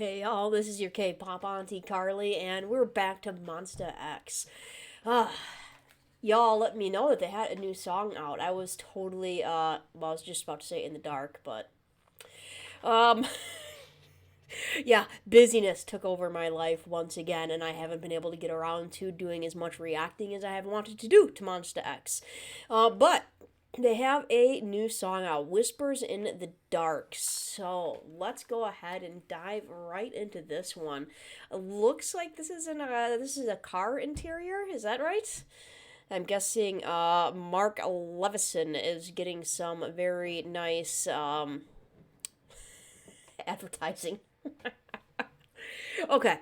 Hey y'all, this is your K-pop auntie Carly, and we're back to Monsta X. Ah, y'all let me know that they had a new song out. I was totally, well, I was just about to say in the dark, but, um, yeah, busyness took over my life once again, and I haven't been able to get around to doing as much reacting as I have wanted to do to Monsta X. But they have a new song out, Whispers in the Dark. So let's go ahead and dive right into this one. Looks like this is a car interior. Is that right? I'm guessing Mark Levison is getting some very nice advertising. Okay,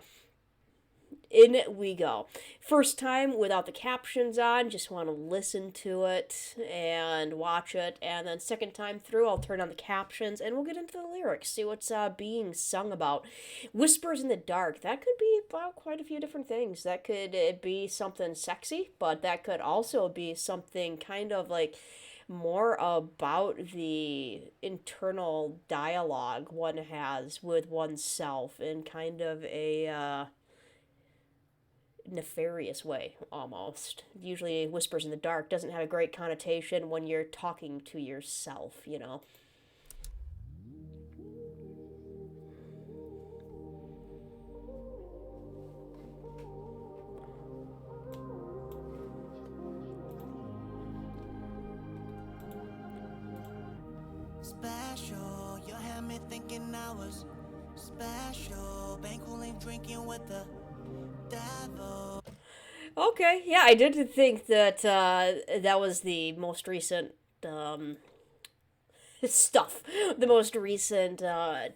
in we go. First time without the captions on, just want to listen to it and watch it. And then second time through, I'll turn on the captions and we'll get into the lyrics, see what's being sung about. Whispers in the dark, that could be about quite a few different things. That could be something sexy, but that could also be something kind of like more about the internal dialogue one has with oneself in kind of a nefarious way, almost. Usually whispers in the dark doesn't have a great connotation when you're talking to yourself, you know. Special, you had me thinking I was special. Banqueting, drinking with the devil. Okay, yeah, I did think that that was the most recent stuff, the most recent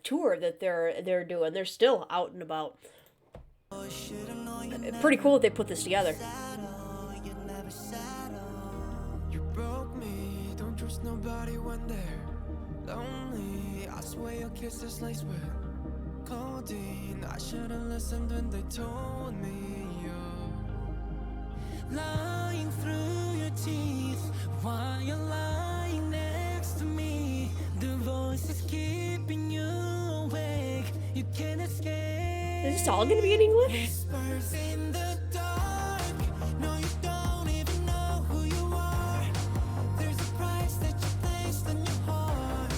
tour that they're doing. They're still out and about. Should've known you Pretty cool that they put this together. settle, you never settle. You broke me, don't trust nobody when they're lonely. I swear your kisses laced with codeine. I should've listened when they told me you're lying through your teeth while you're lying next to me. The voice is keeping you awake. You can't escape. Is this all gonna be in English? Whispers in the dark. No, you don't even know who you are. There's a price that you placed on your heart.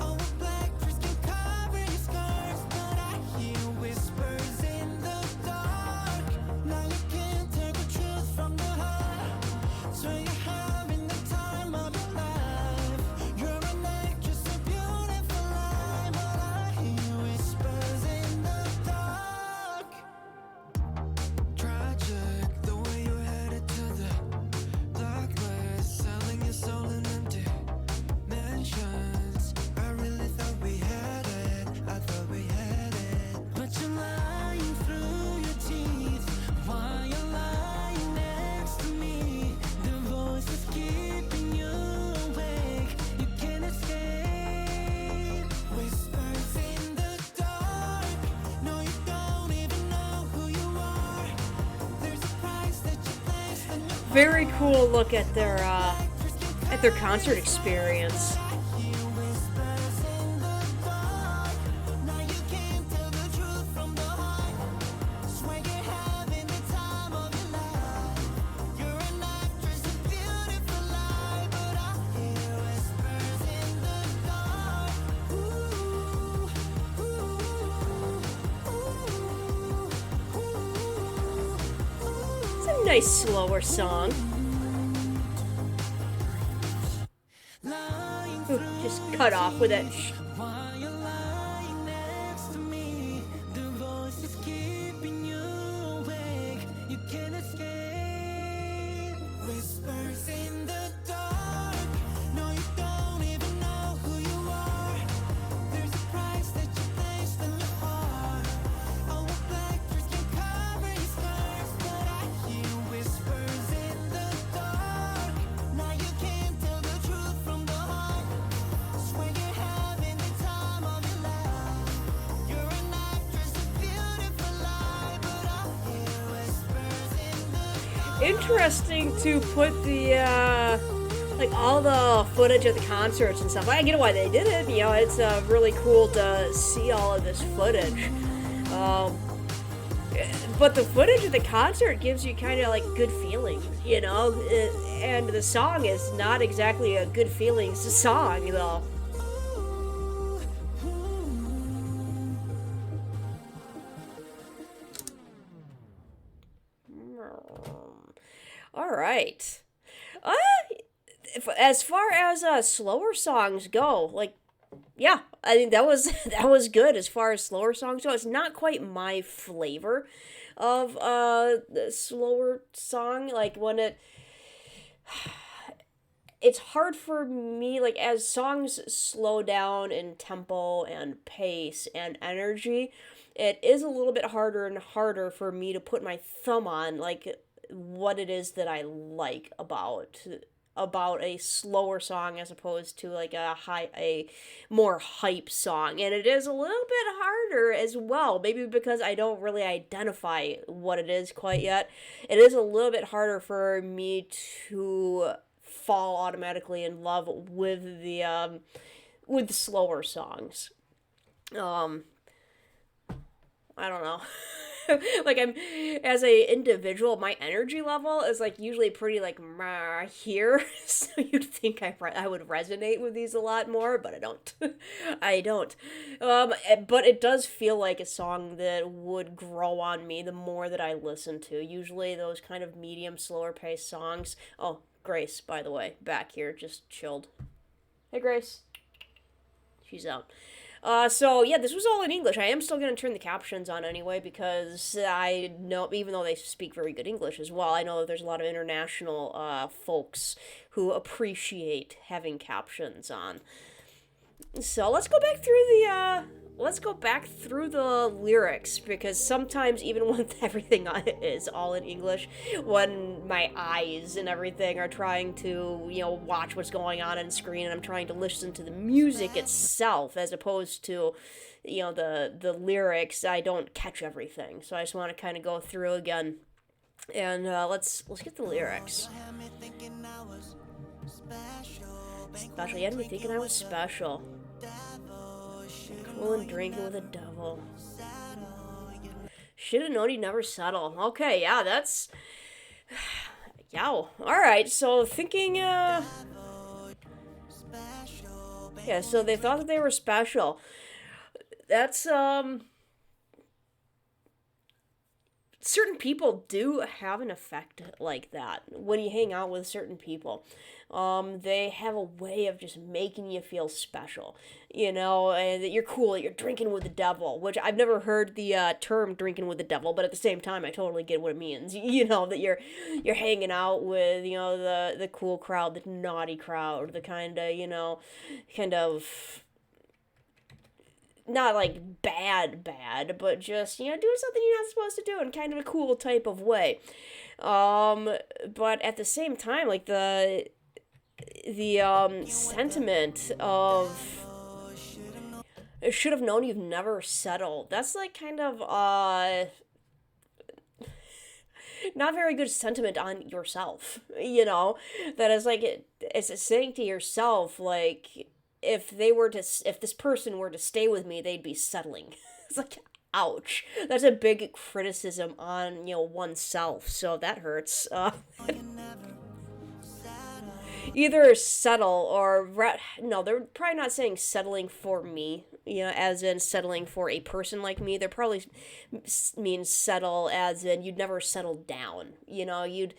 Oh, a black dress can cover your scars, but I hear whispers in the dark. Now you can't tell the truth from the heart. So you're having the time of your life. You're an actress, a beautiful lie, but I hear whispers in the dark. tragic, the way you headed to the blacklist, selling your soul in empty mansions. I really thought we had it, I thought we had it. But you're lying through your teeth while you're lying next to me. The voice is keeping you awake. You can't escape. Whispers in the dark. No, you don't even know who you are. There's a price that you placed on your Very cool look at their concert experience. hear whispers in the dark. Now you can't tell the truth from the heart. Swear you're having the time of your life. You're an actress, a beautiful lie, but I hear whispers in the dark. Ooh, ooh, ooh, It's a nice slower song. lying Ooh, just cut off with it. while you're lying next to me. The voice is keeping you awake. You can't escape. Whispers in the dark. No, you don't even know who you are. There's a price that you placed on your heart. Oh, a black dress can cover your scars, but I hear whispers in the dark. Now you can't tell the truth from the heart. Swear you're having the time of your life. You're an actress, a beautiful lie, but I hear whispers in the dark. Interesting to put like all the footage of the concerts and stuff. I get why they did it. You know, it's really cool to see all of this footage. Um, but the footage of the concert gives you kind of like good feelings, you know. And the song is not exactly a good feelings song, though. All right. Uh, as far as slower songs go, like yeah, I think that was that was good as far as slower songs go. It's not quite my flavor of the slower song. Like when it's hard for me, like as songs slow down in tempo and pace and energy, it is a little bit harder and harder for me to put my thumb on like what it is that I like about a slower song as opposed to like a more hype song. And it is a little bit harder as well, maybe because I don't really identify what it is quite yet. It is a little bit harder for me to fall automatically in love with slower songs. um I don't know. Like I'm as a individual, my energy level is like usually pretty like here, so you'd think I would resonate with these a lot more, but I don't. I don't. But it does feel like a song that would grow on me the more that I listen to. Usually those kind of medium, slower paced songs. Oh, Grace, by the way, back here, just chilled. Hey, Grace. She's out. So yeah, this was all in English. I am still gonna turn the captions on anyway because I know, even though they speak very good English as well, I know that there's a lot of international folks who appreciate having captions on. So let's go back through the lyrics because sometimes even when everything on it is all in English, when my eyes and everything are trying to, you know, watch what's going on screen and I'm trying to listen to the music itself as opposed to, you know, the lyrics, I don't catch everything. So I just want to kind of go through again. And let's get the lyrics. Special. You had me thinking I was special. Cool and drinking with a devil. Should have known he'd never settle. Okay, yeah, that's. Yow. Alright, so thinking, Yeah, so they thought that they were special. That's, certain people do have an effect like that when you hang out with certain people. They have a way of just making you feel special, you know, and that you're cool, that you're drinking with the devil, which I've never heard the term drinking with the devil, but at the same time, I totally get what it means. You know, that you're hanging out with, you know, the cool crowd, the naughty crowd, the kind of, you know, kind of not like bad, but just, you know, doing something you're not supposed to do in kind of a cool type of way. But at the same time, like the sentiment of should have known you've never settled. That's like kind of not very good sentiment on yourself, you know? That is like it's saying to yourself like if this person were to stay with me, they'd be settling. It's like ouch. That's a big criticism on, you know, oneself. So that hurts. Either settle or no, they're probably not saying settling for me, you know, as in settling for a person like me. They're probably mean settle as in you'd never settle down, you know, you'd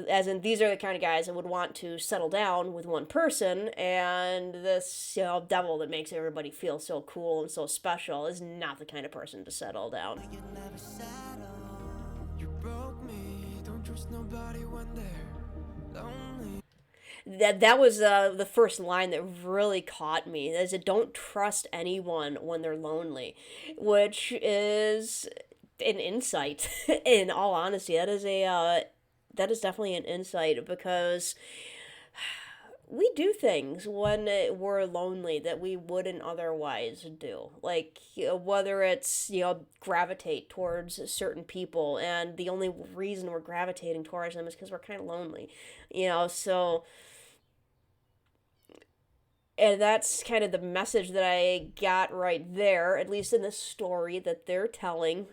as in these are the kind of guys that would want to settle down with one person, and this, you know, devil that makes everybody feel so cool and so special is not the kind of person to settle down. You broke me, don't trust nobody when they're lonely. That was the first line that really caught me. Is it don't trust anyone when they're lonely, which is an insight. In all honesty, that is definitely an insight because we do things when we're lonely that we wouldn't otherwise do. Like, you know, whether it's, you know, gravitate towards certain people, and the only reason we're gravitating towards them is because we're kind of lonely, you know, so And that's kind of the message that I got right there, at least in the story that they're telling,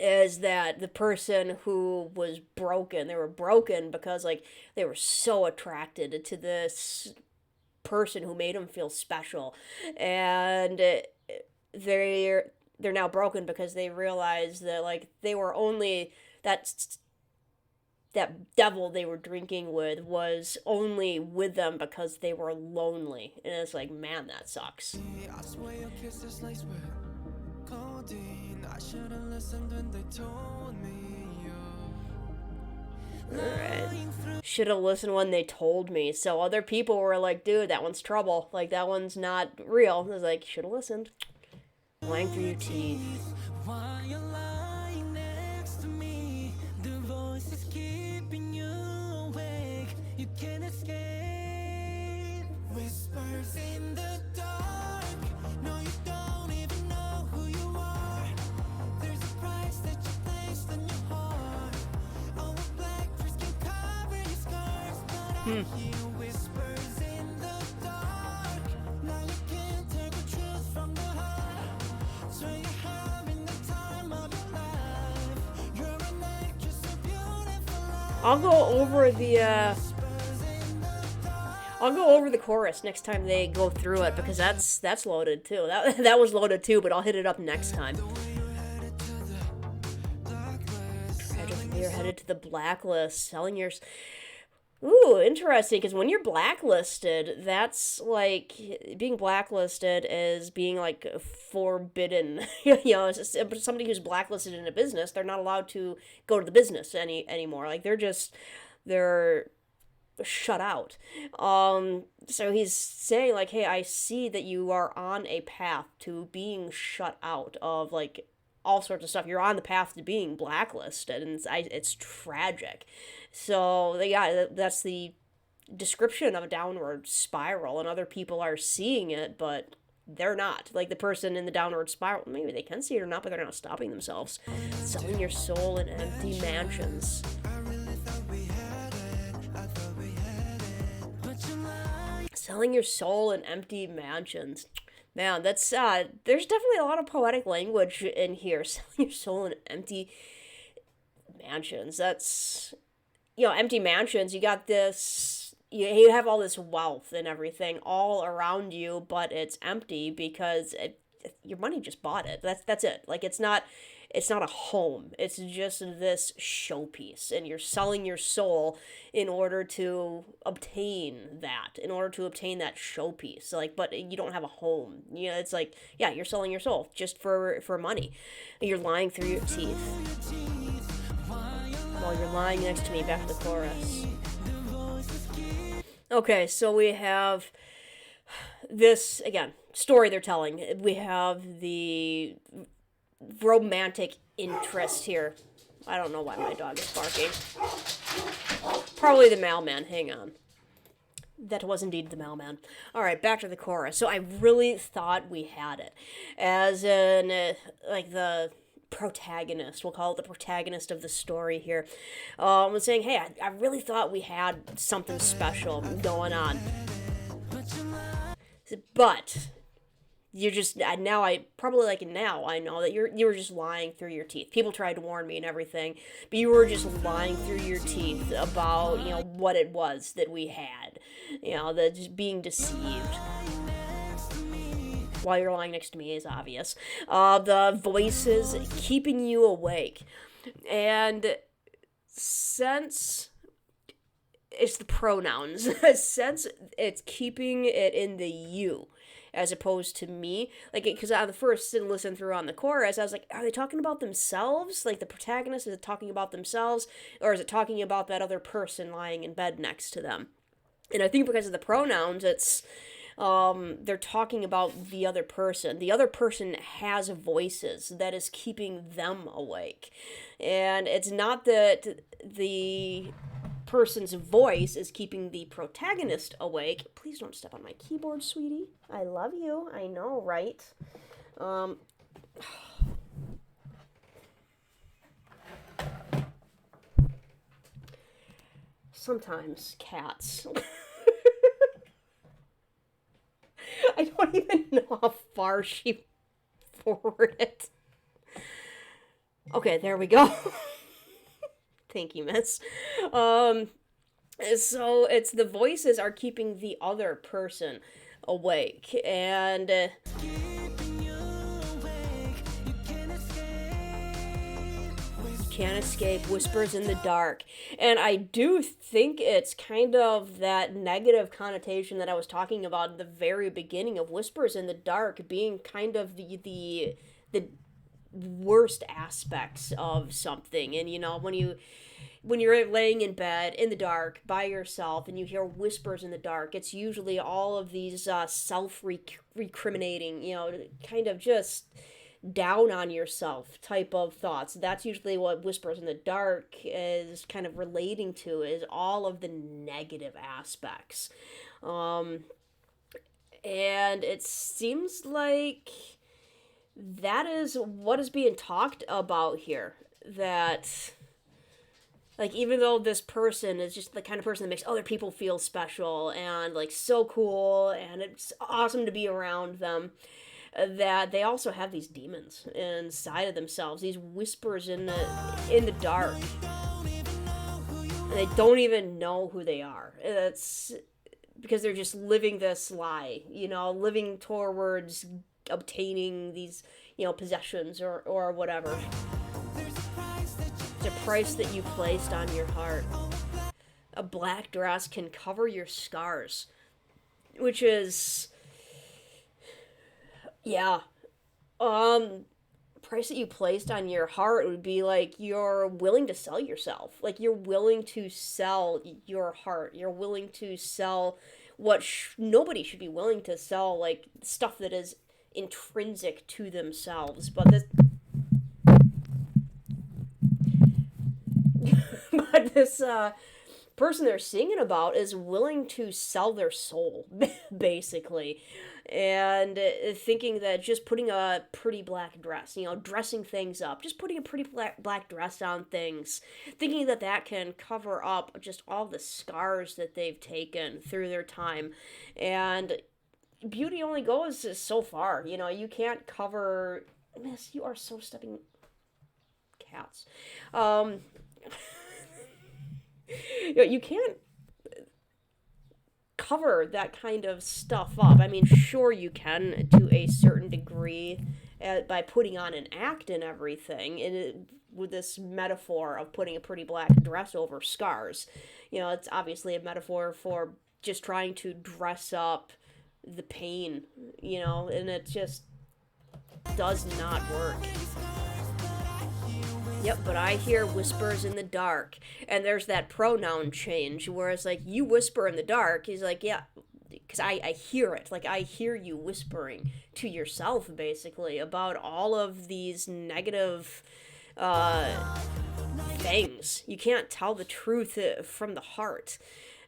is that the person who was broken, they were broken because like they were so attracted to this person who made them feel special, and they're now broken because they realize that like they were only that that devil they were drinking with was only with them because they were lonely, and it's like, man, that sucks. I swear your kiss is laced with codeine. I should've listened when they told me you. Alright. Should have listened when they told me. So other people were like, dude, that one's trouble. Like, that one's not real. I was like, should have listened. Lying through your teeth. While you're lying next to me, the voice is keeping you awake. You can't escape. Whispers in the dark. No, you don't even know who you are. There's a price that you placed on your heart. Oh, a black dress can cover your scars, but I hear whispers in the dark. Now you can't take the truth from the heart. So you're having the time of your life. You're an actress, a beautiful life. I'll go over the chorus next time they go through it, because that's loaded too. That was loaded too, but I'll hit it up next time. You're headed to the blacklist, selling your. Ooh, interesting, because when you're blacklisted, that's like, being blacklisted is being like forbidden. It's just, somebody who's blacklisted in a business, they're not allowed to go to the business anymore. Like, they're shut out. So he's saying like, hey, I see that you are on a path to being shut out of like all sorts of stuff. You're on the path to being blacklisted, and it's tragic. So that's the description of a downward spiral, and other people are seeing it, but they're not. Like, the person in the downward spiral, maybe they can see it or not, but they're not stopping themselves. Selling your soul in empty mansions. Selling your soul in empty mansions. Man, that's there's definitely a lot of poetic language in here. Selling your soul in empty mansions. That's, empty mansions. You got this, you have all this wealth and everything all around you, but it's empty because your money just bought it. That's it. Like, it's not a home. It's just this showpiece, and you're selling your soul in order to obtain that, showpiece. Like, but you don't have a home. It's like, yeah, you're selling your soul just for money. You're lying through your teeth. While you're lying next to me, back to the chorus. Okay, so we have this, again, story they're telling. We have the romantic interest here. I don't know why my dog is barking. Probably the mailman. Hang on. That was indeed the mailman. Alright, back to the chorus. So I really thought we had it. As in, like, the protagonist, we'll call it the protagonist of the story here, was saying, hey, I really thought we had something special going on. But you're just, now I know that you were just lying through your teeth. People tried to warn me and everything, but you were just lying through your teeth about, what it was that we had. That just being deceived. While you're lying next to me is obvious. The voices keeping you awake. And since it's the pronouns, since it's keeping it in the you, as opposed to me, like, because I first didn't listen through on the chorus, I was like, are they talking about themselves? Like, the protagonist, is it talking about themselves, or is it talking about that other person lying in bed next to them? And I think because of the pronouns, it's, they're talking about the other person. The other person has voices that is keeping them awake. And it's not that the person's voice is keeping the protagonist awake. Please don't step on my keyboard, sweetie. I love you. I know, right? Sometimes cats. I don't even know how far she forwarded. Okay, there we go. Thank you, miss. So it's the voices are keeping the other person awake, and Keeping you awake, you can't escape. can't escape whispers in the dark. And I do think it's kind of that negative connotation that I was talking about at the very beginning of whispers in the dark being kind of the worst aspects of something. And when you're laying in bed in the dark by yourself and you hear whispers in the dark, it's usually all of these self-recriminating, kind of just down on yourself type of thoughts. That's usually what whispers in the dark is kind of relating to, is all of the negative aspects. And it seems like that is what is being talked about here. That, like, even though this person is just the kind of person that makes other people feel special and, like, so cool and it's awesome to be around them, that they also have these demons inside of themselves, these whispers in the dark. And they don't even know who they are. It's because they're just living this lie, living towards obtaining these, possessions or whatever. It's a price that you placed on your heart. A black dress can cover your scars, which is, yeah, price that you placed on your heart would be like you're willing to sell yourself. Like you're willing to sell your heart. You're willing to sell what nobody should be willing to sell, like stuff that is intrinsic to themselves. But this person they're singing about is willing to sell their soul, basically. And thinking that just putting a pretty black dress, dressing things up, just putting a pretty black dress on things, thinking that that can cover up just all the scars that they've taken through their time. And beauty only goes so far. You can't cover... Miss, you are so stepping... Cats. You can't cover that kind of stuff up. I mean, sure you can to a certain degree by putting on an act and everything, and with this metaphor of putting a pretty black dress over scars. It's obviously a metaphor for just trying to dress up the pain, and it just does not work. Yep, but I hear whispers in the dark. And there's that pronoun change, where it's like, you whisper in the dark. He's like, yeah, because I hear it. Like, I hear you whispering to yourself, basically, about all of these negative things. You can't tell the truth from the heart.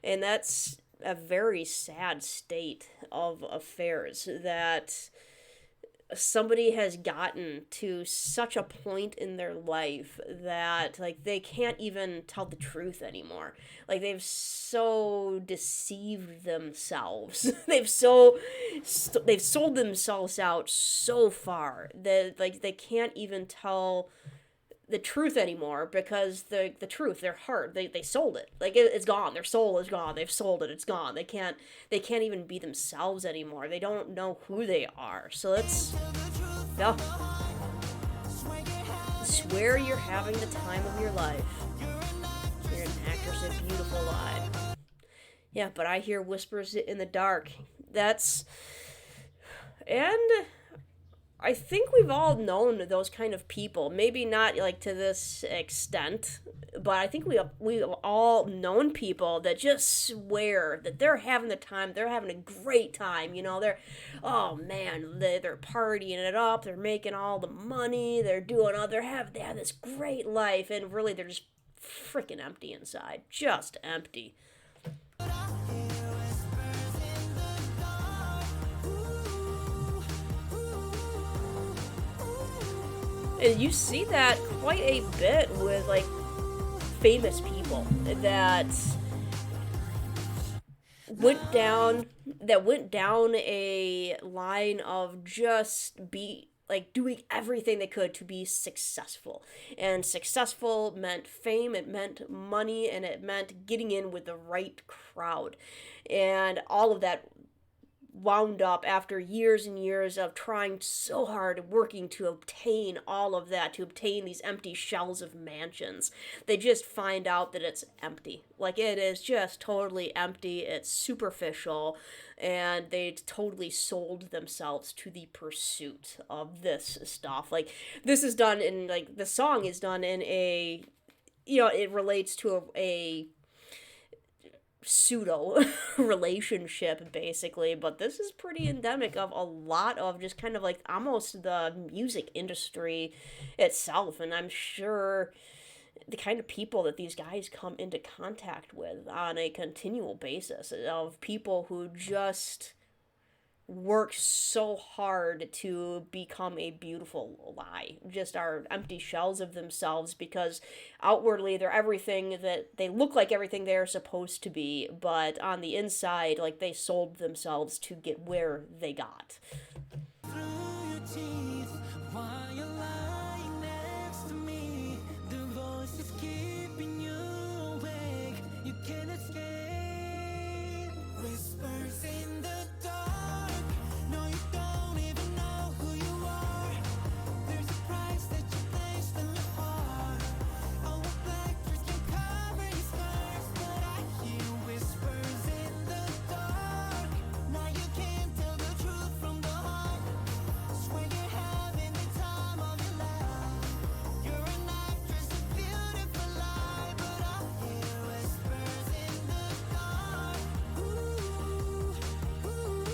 And that's a very sad state of affairs, that somebody has gotten to such a point in their life that, like, they can't even tell the truth anymore. Like, they've so deceived themselves. they've sold themselves out so far that, like, they can't even tell the truth anymore, because the truth, their heart, they sold it. Like, it's gone. Their soul is gone. They've sold it. It's gone. They can't even be themselves anymore. They don't know who they are. So that's, yeah. Swear you're having the time of your life. You're an actress in beautiful lie. Yeah, but I hear whispers in the dark. And I think we've all known those kind of people. Maybe not like to this extent, but I think we've all known people that just swear that they're having the time. They're having a great time. They're, oh man, they're partying it up. They're making all the money. They're doing all. They have this great life, and really they're just freaking empty inside. Just empty. And you see that quite a bit with, like, famous people, that went down a line of just be like doing everything they could to be successful. And successful meant fame, it meant money, and it meant getting in with the right crowd. And all of that wound up after years and years of trying so hard, working to obtain all of that, to obtain these empty shells of mansions. They just find out that it's empty. Like, it is just totally empty, it's superficial, and they totally sold themselves to the pursuit of this stuff. Like, this is done in, like, the song is done in a, it relates to a pseudo relationship basically, but this is pretty endemic of a lot of just kind of like almost the music industry itself. And I'm sure the kind of people that these guys come into contact with on a continual basis, of people who just work so hard to become a beautiful lie, just are empty shells of themselves, because outwardly they're everything that they look like, everything they're supposed to be, but on the inside, like, they sold themselves to get where they got. Through your teeth while you're lying next to me, the voice is keeping you awake. You can't escape. Whispers in the dark. No, you don't even know who you are. There's a price that you placed in your heart. Oh, a black dress can cover your scars, but I hear whispers in the dark. Now you can't tell the truth from the heart. Swear you're having the time of your life. You're an actress, a beautiful lie, but I hear whispers in the dark. Ooh, ooh, ooh, ooh,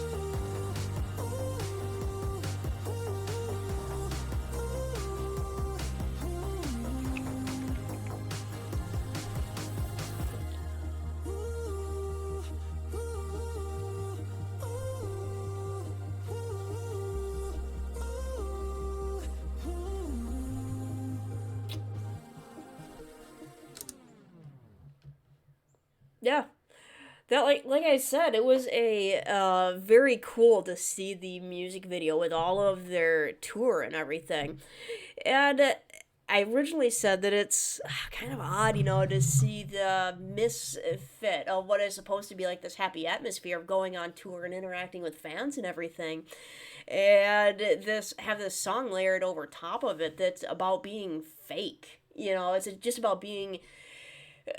Yeah. That, like I said, it was a very cool to see the music video with all of their tour and everything. And I originally said that it's kind of odd, to see the misfit of what is supposed to be like this happy atmosphere of going on tour and interacting with fans and everything. And this song layered over top of it that's about being fake. It's just about being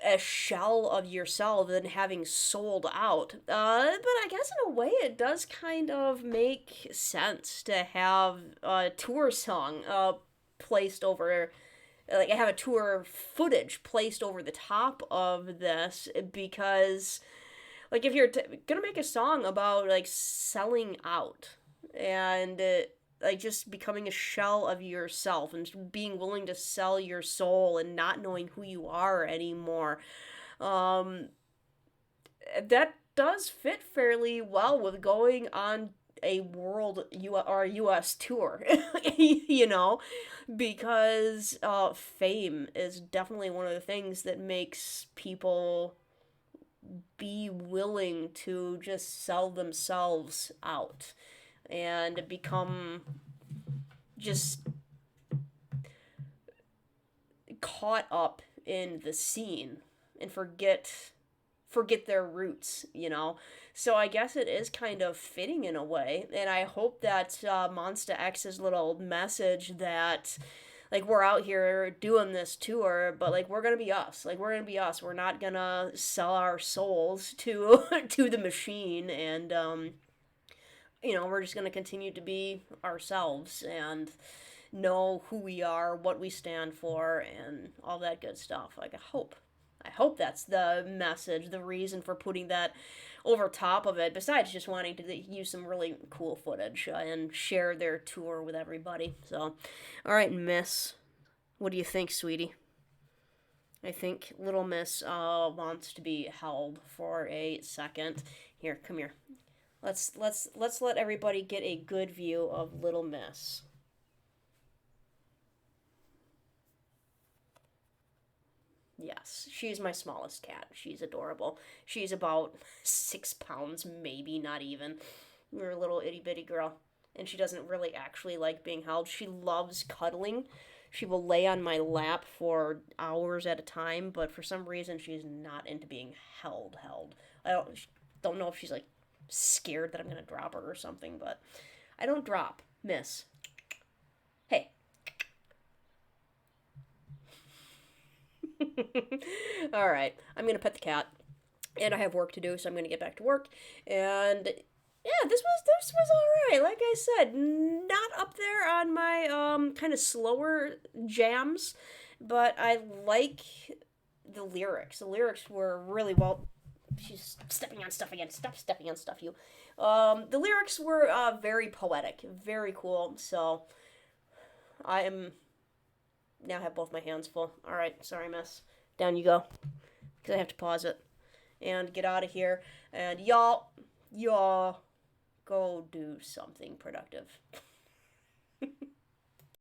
a shell of yourself and having sold out. But I guess in a way it does kind of make sense to have a tour song placed over, like, I have a tour footage placed over the top of this, because, like, if you're gonna make a song about, like, selling out and like just becoming a shell of yourself and being willing to sell your soul and not knowing who you are anymore, um, that does fit fairly well with going on a or US tour, because fame is definitely one of the things that makes people be willing to just sell themselves out and become just caught up in the scene and forget their roots. So I guess it is kind of fitting in a way, and I hope that Monsta X's little message that, like, we're out here doing this tour, but, like, we're gonna be us. Like, we're gonna be us. We're not gonna sell our souls to to the machine, and we're just gonna continue to be ourselves and know who we are, what we stand for, and all that good stuff. Like, I hope that's the message, the reason for putting that over top of it, besides just wanting to use some really cool footage and share their tour with everybody. So, alright, Miss. What do you think, sweetie? I think Little Miss wants to be held for a second. Here, come here. Let's let everybody get a good view of Little Miss. Yes, she's my smallest cat. She's adorable. She's about 6 pounds, maybe not even. We're a little itty bitty girl. And she doesn't really actually like being held. She loves cuddling. She will lay on my lap for hours at a time, but for some reason she's not into being held. I don't know if she's like scared that I'm gonna drop her or something, but I don't drop, miss. Hey. All right, I'm gonna pet the cat, and I have work to do, so I'm gonna get back to work. And yeah, this was all right. Like I said, not up there on my kind of slower jams, but I like the lyrics. The lyrics were really well. She's stepping on stuff again. Stop stepping on stuff, you. The lyrics were very poetic, very cool. So I am now have both my hands full. All right, sorry, miss. Down you go, because I have to pause it and get out of here. And y'all go do something productive.